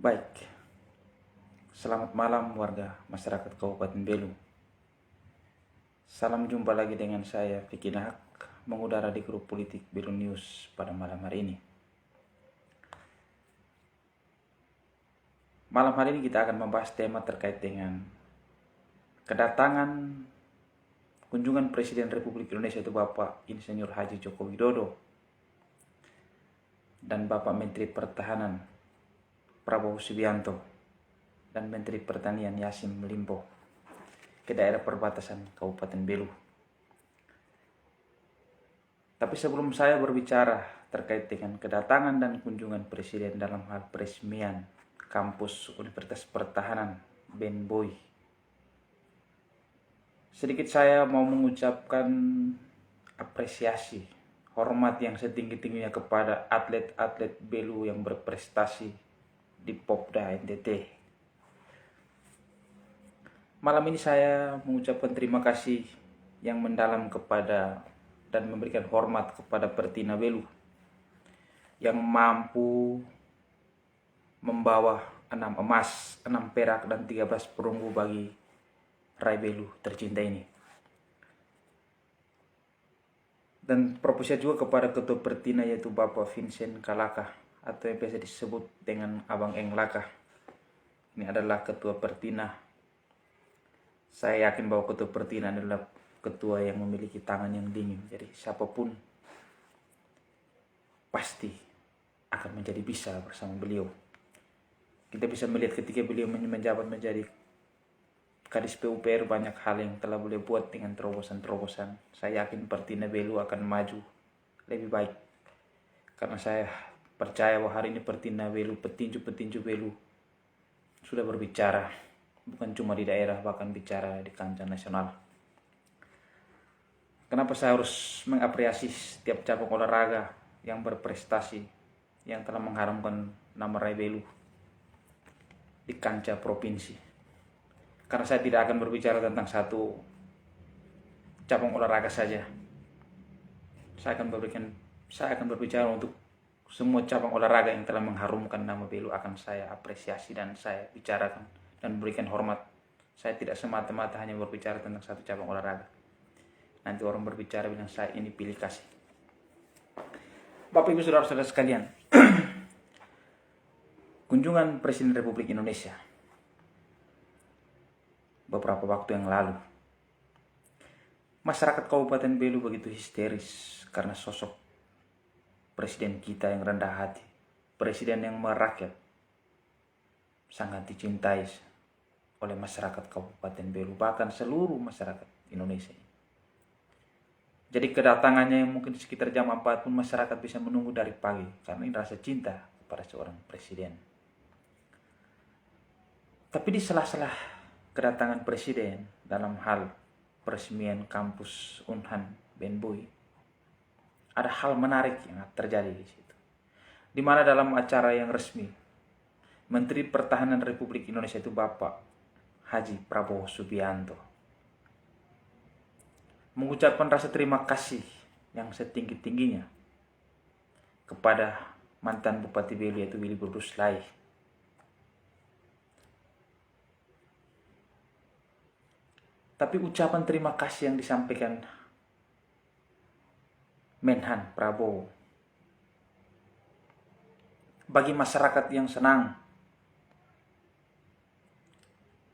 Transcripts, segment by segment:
Baik, selamat malam warga masyarakat Kabupaten Belu. Salam jumpa lagi dengan saya Vicky Nahak, mengudara di grup politik Belu News pada malam hari ini. Malam hari ini kita akan membahas tema terkait dengan kedatangan kunjungan Presiden Republik Indonesia itu Bapak Insinyur Haji Joko Widodo dan Bapak Menteri Pertahanan Prabowo Subianto dan Menteri Pertanian Yassin Limpo ke daerah perbatasan Kabupaten Belu. Tapi sebelum saya berbicara terkait dengan kedatangan dan kunjungan Presiden dalam hal peresmian kampus Universitas Pertahanan BENBOI, sedikit saya mau mengucapkan apresiasi, hormat yang setinggi-tingginya kepada atlet-atlet Belu yang berprestasi di Popda NTT. Malam ini saya mengucapkan terima kasih yang mendalam kepada dan memberikan hormat kepada Pertina Belu yang mampu membawa 6 emas, 6 perak, dan 13 perunggu bagi Rai Belu tercinta ini. Dan proposal juga kepada Ketua Pertina yaitu Bapak Vincent Kalaka atau yang biasa disebut dengan Abang Eng Laka. Ini adalah Ketua Pertina. Saya yakin bahwa Ketua Pertina adalah ketua yang memiliki tangan yang dingin. Jadi siapapun pasti akan menjadi bisa bersama beliau. Kita bisa melihat ketika beliau menjabat menjadi Kadis PUPR, banyak hal yang telah beliau buat dengan terobosan-terobosan. Saya yakin Pertina Belu akan maju lebih baik. Karena saya percaya bahwa hari ini Pertina Belu, petinju-petinju Belu sudah berbicara. Bukan cuma di daerah, bahkan bicara di kancah nasional. Kenapa saya harus mengapresiasi setiap cabang olahraga yang berprestasi, yang telah mengharumkan nama Rai Belu di kancah provinsi? Karena saya tidak akan berbicara tentang satu cabang olahraga saja. Saya akan berbicara untuk semua cabang olahraga yang telah mengharumkan nama Belu akan saya apresiasi dan saya bicarakan dan berikan hormat. Saya tidak semata-mata hanya berbicara tentang satu cabang olahraga. Nanti orang berbicara bilang saya ini pilih kasih. Bapak Ibu Saudara-saudara sekalian, kunjungan Presiden Republik Indonesia beberapa waktu yang lalu, masyarakat Kabupaten Belu begitu histeris karena sosok presiden kita yang rendah hati, presiden yang merakyat, sangat dicintai oleh masyarakat Kabupaten Belu, bahkan seluruh masyarakat Indonesia. Jadi kedatangannya yang mungkin sekitar jam 4 pun masyarakat bisa menunggu dari pagi karena ini rasa cinta kepada seorang presiden. Tapi di sela-sela kedatangan presiden dalam hal peresmian kampus Unhan BENBOI, ada hal menarik yang terjadi di situ. Di mana dalam acara yang resmi, Menteri Pertahanan Republik Indonesia itu Bapak Haji Prabowo Subianto mengucapkan rasa terima kasih yang setinggi-tingginya kepada mantan Bupati Belu yaitu Willy Burduslai. Tapi ucapan terima kasih yang disampaikan Menhan Prabowo bagi masyarakat yang senang,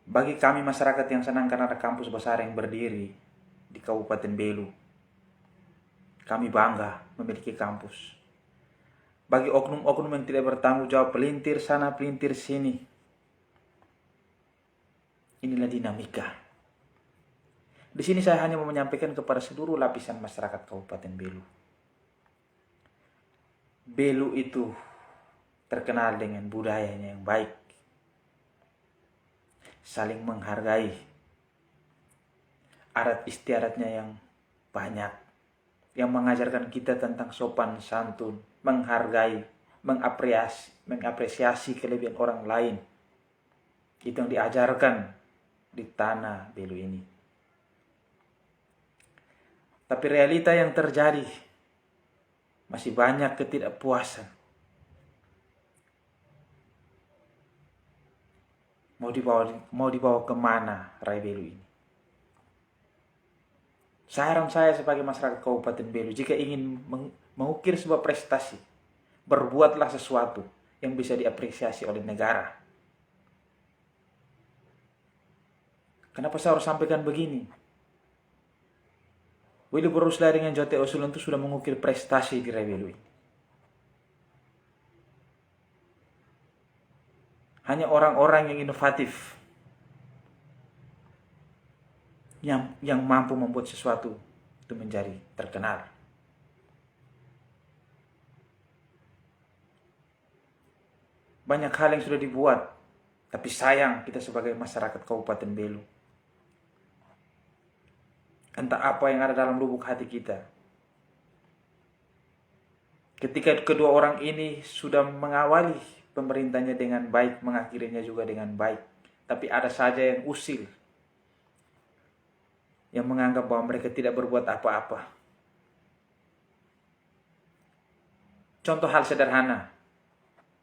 bagi kami masyarakat yang senang karena ada kampus besar yang berdiri di Kabupaten Belu. Kami bangga memiliki kampus. Bagi oknum-oknum yang tidak bertanggung jawab, pelintir sana, pelintir sini. Inilah dinamika. Di sini saya hanya mau menyampaikan kepada seluruh lapisan masyarakat Kabupaten Belu. Belu itu terkenal dengan budayanya yang baik, saling menghargai, adat istiadatnya yang banyak, yang mengajarkan kita tentang sopan santun, menghargai, mengapresiasi kelebihan orang lain. Itu yang diajarkan di tanah Belu ini. Tapi realita yang terjadi, masih banyak ketidakpuasan. Mau dibawa kemana Rai Belu ini? Saran saya sebagai masyarakat Kabupaten Belu, jika ingin mengukir sebuah prestasi, berbuatlah sesuatu yang bisa diapresiasi oleh negara. Kenapa saya harus sampaikan begini? Willy Boruslah dengan Jote Osulun itu sudah mengukir prestasi di Rai Belu ini. Hanya orang-orang yang inovatif yang mampu membuat sesuatu itu menjadi terkenal. Banyak hal yang sudah dibuat, tapi sayang kita sebagai masyarakat Kabupaten Belu, entah apa yang ada dalam lubuk hati kita. Ketika kedua orang ini sudah mengawali pemerintahnya dengan baik, mengakhirinya juga dengan baik, tapi ada saja yang usil, yang menganggap bahwa mereka tidak berbuat apa-apa. Contoh hal sederhana,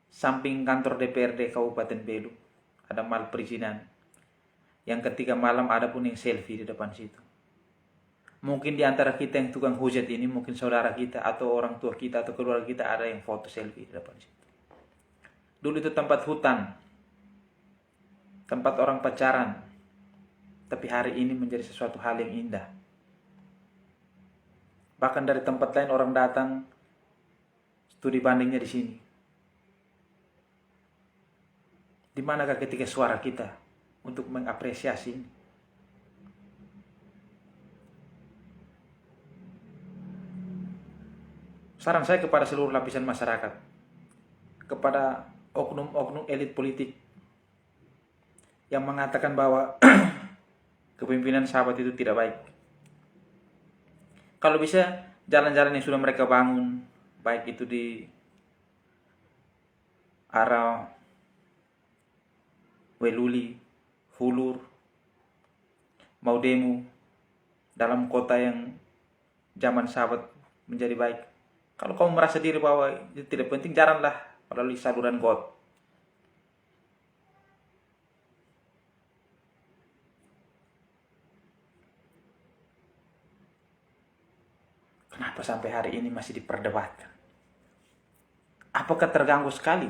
samping kantor DPRD Kabupaten Belu ada mal perizinan, yang ketika malam ada pun yang selfie di depan situ. Mungkin di antara kita yang tukang hujat ini, mungkin saudara kita atau orang tua kita atau keluarga kita ada yang foto selfie di depan situ. Dulu itu tempat hutan, tempat orang pacaran, tapi hari ini menjadi sesuatu hal yang indah. Bahkan dari tempat lain orang datang, studi bandingnya di sini. Di manakah ketika suara kita untuk mengapresiasi ini? Saran saya kepada seluruh lapisan masyarakat, kepada oknum-oknum elit politik yang mengatakan bahwa kepemimpinan sahabat itu tidak baik. Kalau bisa, jalan-jalan yang sudah mereka bangun, baik itu di arah Weluli, Hulur, mau demo dalam kota yang zaman sahabat menjadi baik. Kalau kamu merasa diri bahwa itu tidak penting, jalanlah melalui saluran got. Kenapa sampai hari ini masih diperdebatkan? Apakah terganggu sekali?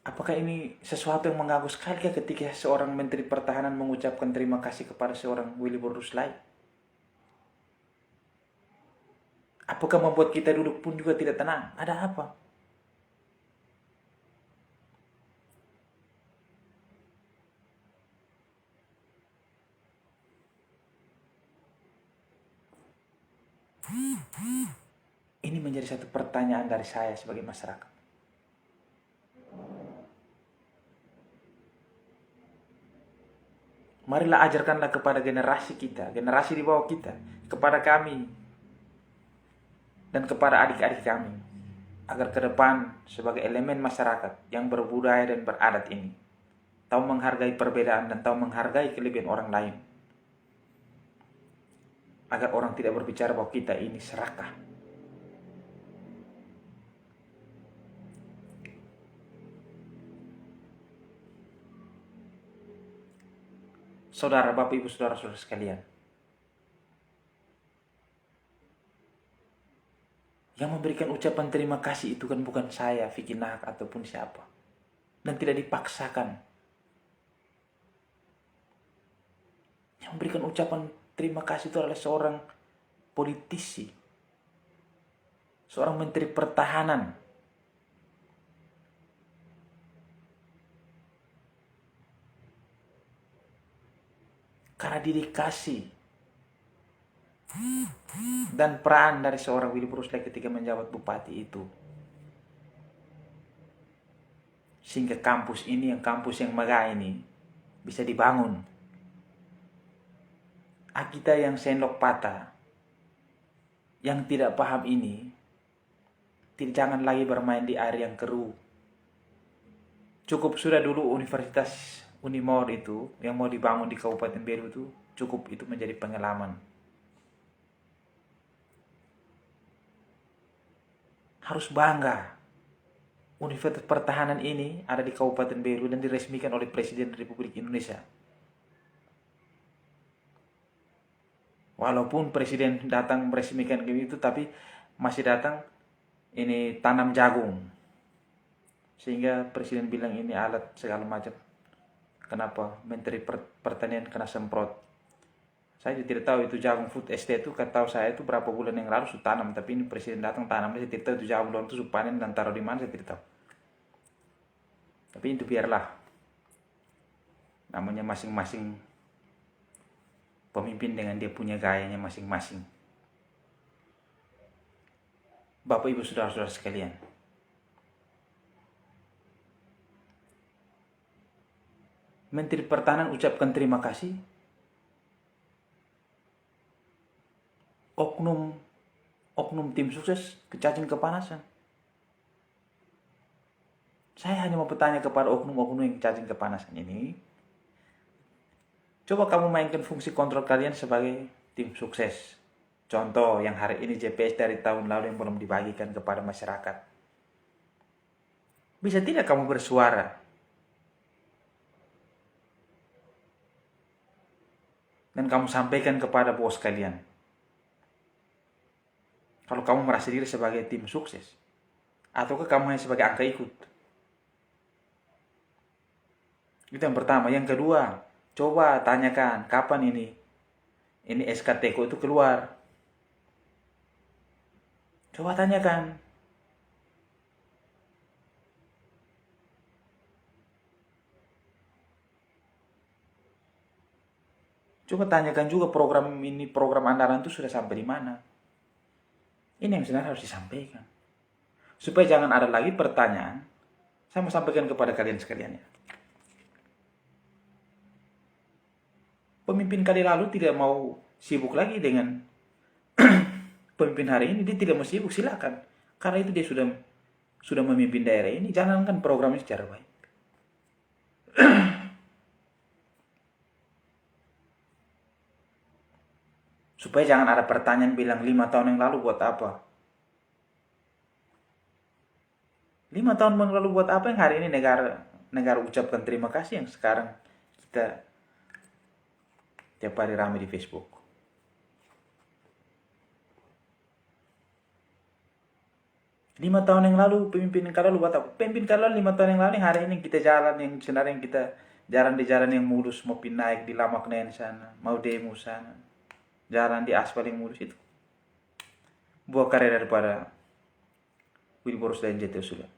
Apakah ini sesuatu yang mengganggu sekali ketika seorang Menteri Pertahanan mengucapkan terima kasih kepada seorang Willy Boruslah? Apakah membuat kita duduk pun juga tidak tenang? Ada apa? Ini menjadi satu pertanyaan dari saya sebagai masyarakat. Marilah ajarkanlah kepada generasi kita, generasi di bawah kita, kepada kami, dan kepada adik-adik kami, agar ke depan sebagai elemen masyarakat yang berbudaya dan beradat ini, tahu menghargai perbedaan dan tahu menghargai kelebihan orang lain. Agar orang tidak berbicara bahwa kita ini serakah. Saudara, Bapak, Ibu, Saudara-saudara sekalian, yang memberikan ucapan terima kasih itu kan bukan saya, Vicky Nahak, ataupun siapa. Dan tidak dipaksakan. Yang memberikan ucapan terima kasih itu adalah seorang politisi, seorang Menteri Pertahanan. Karena dedikasi dan peran dari seorang Willy Boruslah ketika menjabat bupati itu, sehingga kampus ini, kampus yang megah ini bisa dibangun. Kita yang sendok patah, yang tidak paham ini, jangan lagi bermain di air yang keruh. Cukup sudah dulu Universitas Unimor itu yang mau dibangun di Kabupaten Belu itu, cukup itu menjadi pengalaman. harus bangga. Universitas Pertahanan ini ada di Kabupaten Belu dan diresmikan oleh Presiden Republik Indonesia. Walaupun Presiden datang meresmikan itu, tapi masih datang ini tanam jagung. Sehingga Presiden bilang ini alat segala macam. Kenapa Menteri Pertanian kena semprot? Saya juga tidak tahu itu jagung food estate itu, kata tahu saya itu berapa bulan yang lalu sudah tanam, tapi ini Presiden datang tanam, saya tidak tahu itu jagung doang itu panen dan taruh di mana, saya tidak tahu. Tapi itu biarlah, namanya masing-masing pemimpin dengan dia punya gayanya masing-masing. Bapak Ibu Saudara-saudara sekalian, Menteri Pertahanan ucapkan terima kasih. Oknum tim sukses kecacing kepanasan. Saya hanya mau bertanya kepada oknum-oknum yang cacing kepanasan ini. Coba kamu mainkan fungsi kontrol kalian sebagai tim sukses. Contoh yang hari ini GPS dari tahun lalu yang belum dibagikan kepada masyarakat. Bisa tidak kamu bersuara? Dan kamu sampaikan kepada bos kalian. Kalau kamu merasa diri sebagai tim sukses. Ataukah kamu hanya sebagai angka ikut? Itu yang pertama. Yang kedua, coba tanyakan kapan ini SKTK itu keluar. Coba tanyakan. Coba tanyakan juga program andalan itu sudah sampai di mana. Ini yang sebenarnya harus disampaikan. Supaya jangan ada lagi pertanyaan. Saya mau sampaikan kepada kalian sekalian ya. Pemimpin kali lalu tidak mau sibuk lagi dengan pemimpin hari ini. Dia tidak mau sibuk, silakan. Karena itu dia sudah memimpin daerah ini. Jalankan programnya secara baik. Supaya jangan ada pertanyaan bilang 5 tahun yang lalu buat apa. 5 tahun yang lalu buat apa yang hari ini negara ucapkan terima kasih yang sekarang kita tiap hari ramai di Facebook. Lima tahun yang lalu pemimpin kali lalu buat apa? Pemimpin kali lalu 5 tahun yang lalu yang hari ini kita jalan yang sebenarnya yang kita jalan di jalan yang mulus, mau naik di Lamaknen sana, mau demo sana. Jalan di aspal yang mulus itu. Buah karya daripada Wilborus dan JT sudah.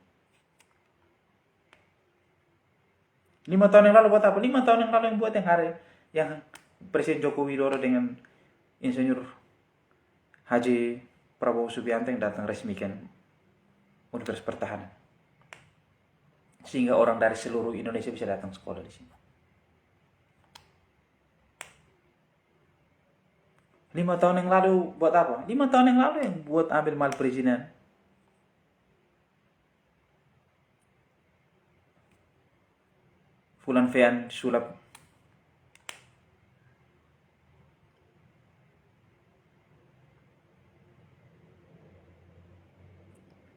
5 tahun yang lalu buat apa? 5 tahun yang lalu yang buat yang Presiden Joko Widodo dengan Insinyur Haji Prabowo Subianto yang datang resmikan Universitas Pertahanan. Sehingga orang dari seluruh Indonesia bisa datang sekolah di sini. 5 tahun yang lalu buat apa? 5 tahun yang lalu yang buat ambil mal perizinan. Fulan Fean sulap.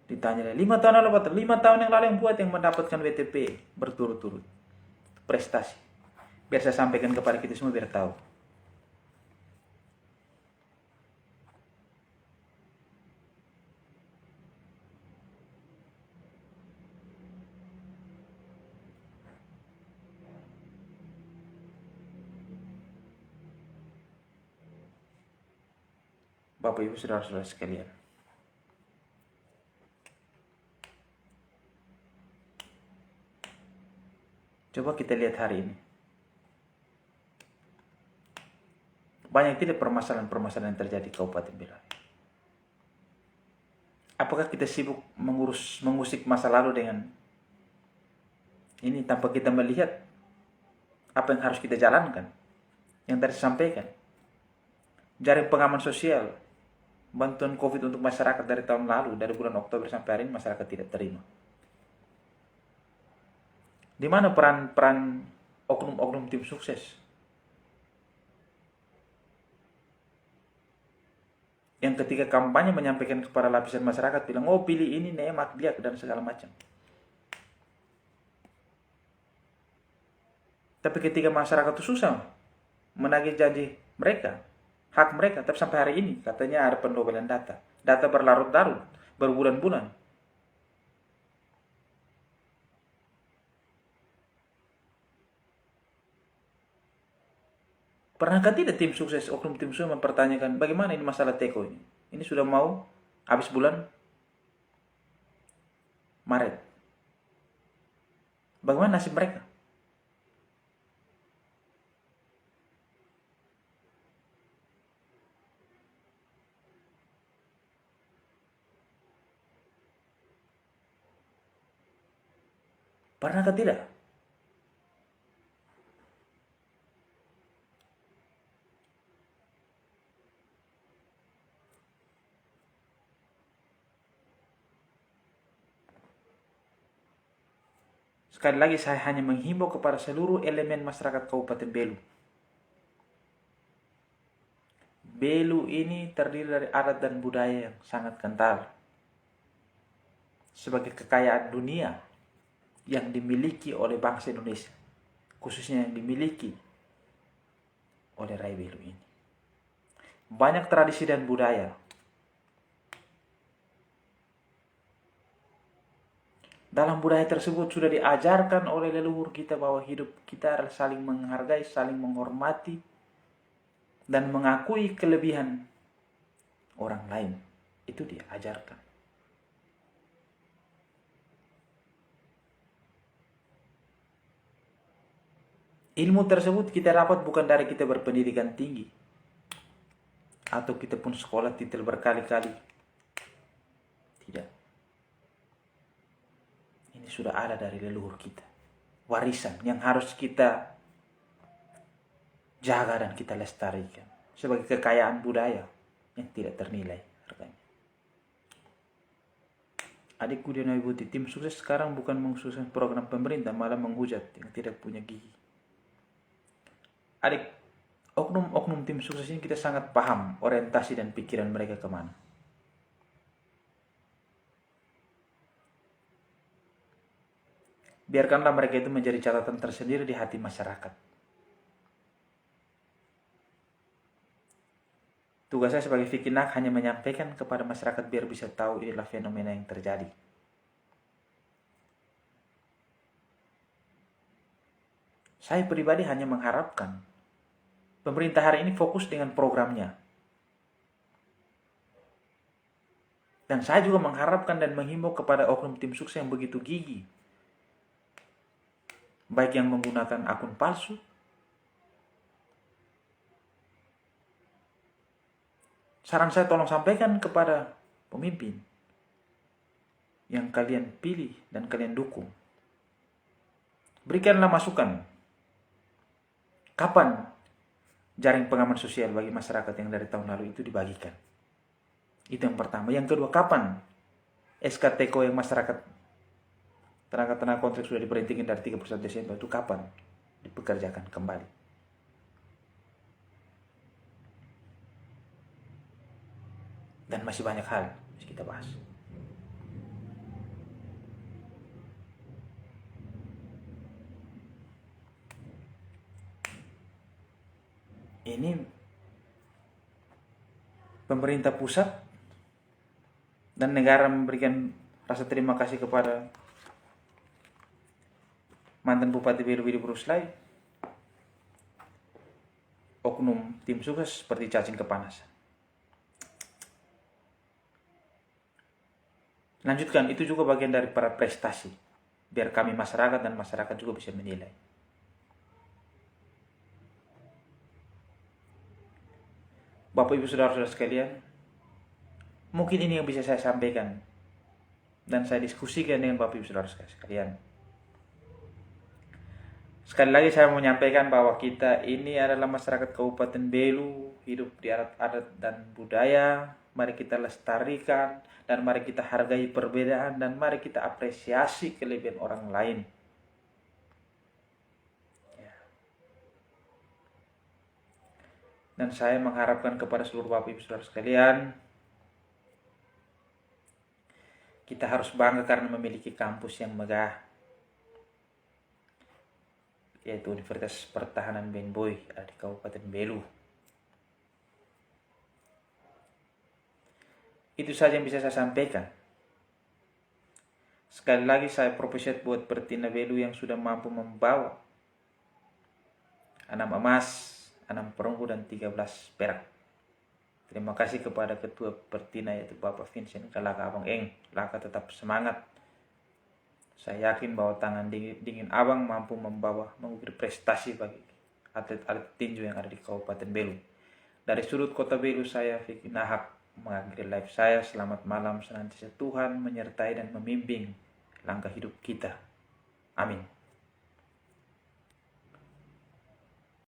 Ditanya 5 tahun lalu buat 5 tahun yang lalu yang buat yang mendapatkan WTP berturut-turut. Prestasi. Biar saya sampaikan kepada kita semua biar tahu. Bapak Ibu Saudara-saudara sekalian. Coba kita lihat hari ini. Banyak tidak permasalahan-permasalahan yang terjadi di Kabupaten Belu. Apakah kita sibuk mengusik masa lalu dengan ini tanpa kita melihat apa yang harus kita jalankan? Yang tadi sampaikan. Jaring pengaman sosial, bantuan COVID untuk masyarakat dari tahun lalu, dari bulan Oktober sampai hari ini masyarakat tidak terima. Di mana peran oknum-oknum tim sukses? Yang ketika kampanye menyampaikan kepada lapisan masyarakat bilang, oh pilih ini, nemak dia dan segala macam. Tapi ketika masyarakat itu susah menagih janji mereka, hak mereka, tapi sampai hari ini katanya ada pendobelan data. Data berlarut-larut, berbulan-bulan. Pernahkah tidak tim sukses, oknum tim sukses mempertanyakan bagaimana ini masalah teko ini? Ini sudah mau habis bulan Maret. Bagaimana nasib mereka? Pernahkah tidak? Sekali lagi saya hanya menghimbau kepada seluruh elemen masyarakat Kabupaten Belu. Belu ini terdiri dari adat dan budaya yang sangat kental. Sebagai kekayaan dunia yang dimiliki oleh bangsa Indonesia. Khususnya yang dimiliki oleh Rai Belu ini. Banyak tradisi dan budaya. Dalam budaya tersebut sudah diajarkan oleh leluhur kita bahwa hidup kita adalah saling menghargai, saling menghormati, dan mengakui kelebihan orang lain. Itu diajarkan. Ilmu tersebut kita dapat bukan dari kita berpendidikan tinggi, atau kita pun sekolah titel berkali-kali. Tidak. Ini sudah ada dari leluhur kita. Warisan yang harus kita jaga dan kita lestarikan sebagai kekayaan budaya yang tidak ternilai harganya. Adikku dan ibu tim sukses sekarang bukan mengsukseskan program pemerintah, malah menghujat yang tidak punya gigi. Adik, oknum tim sukses ini kita sangat paham orientasi dan pikiran mereka kemana. Biarkanlah mereka itu menjadi catatan tersendiri di hati masyarakat. Tugas saya sebagai Fikinak hanya menyampaikan kepada masyarakat biar bisa tahu inilah fenomena yang terjadi. Saya pribadi hanya mengharapkan pemerintah hari ini fokus dengan programnya. Dan saya juga mengharapkan dan menghimbau kepada oknum tim sukses yang begitu gigih. Baik yang menggunakan akun palsu, saran saya tolong sampaikan kepada pemimpin yang kalian pilih dan kalian dukung. Berikanlah masukan. Kapan jaring pengaman sosial bagi masyarakat yang dari tahun lalu itu dibagikan? Itu yang pertama. Yang kedua, kapan SKTK yang masyarakat tenaga kontrak sudah diberhentikan dari 31 Desember itu kapan dipekerjakan kembali? Dan masih banyak hal yang kita bahas. Ini pemerintah pusat dan negara memberikan rasa terima kasih kepada mantan Bupati Belu Widi Bruslay, oknum tim sukses seperti cacing kepanasan. Lanjutkan, itu juga bagian dari para prestasi, biar kami masyarakat dan masyarakat juga bisa menilai. Bapak Ibu Saudara-saudara sekalian, mungkin ini yang bisa saya sampaikan dan saya diskusikan dengan Bapak Ibu Saudara sekalian. Sekali lagi saya mau menyampaikan bahwa kita ini adalah masyarakat Kabupaten Belu, hidup di adat dan budaya. Mari kita lestarikan dan mari kita hargai perbedaan dan mari kita apresiasi kelebihan orang lain. Dan saya mengharapkan kepada seluruh Bapak Ibu Saudara sekalian, Kita harus bangga karena memiliki kampus yang megah, yaitu Universitas Pertahanan Ben Boy ada di Kabupaten Belu. Itu saja yang bisa saya sampaikan. Sekali lagi saya profesional buat Pertina Belu yang sudah mampu membawa 6 emas, 6 perunggu dan 13 perak. Terima kasih kepada Ketua Pertina yaitu Bapak Vincent Kalaka Abang Eng. Laka tetap semangat. Saya yakin bahwa tangan dingin Abang mampu mengukir prestasi bagi atlet-atlet tinju yang ada di Kabupaten Belu. Dari sudut kota Belu, saya Vicky Nahak mengakhiri live saya. Selamat malam, senantiasa Tuhan menyertai dan membimbing langkah hidup kita. Amin.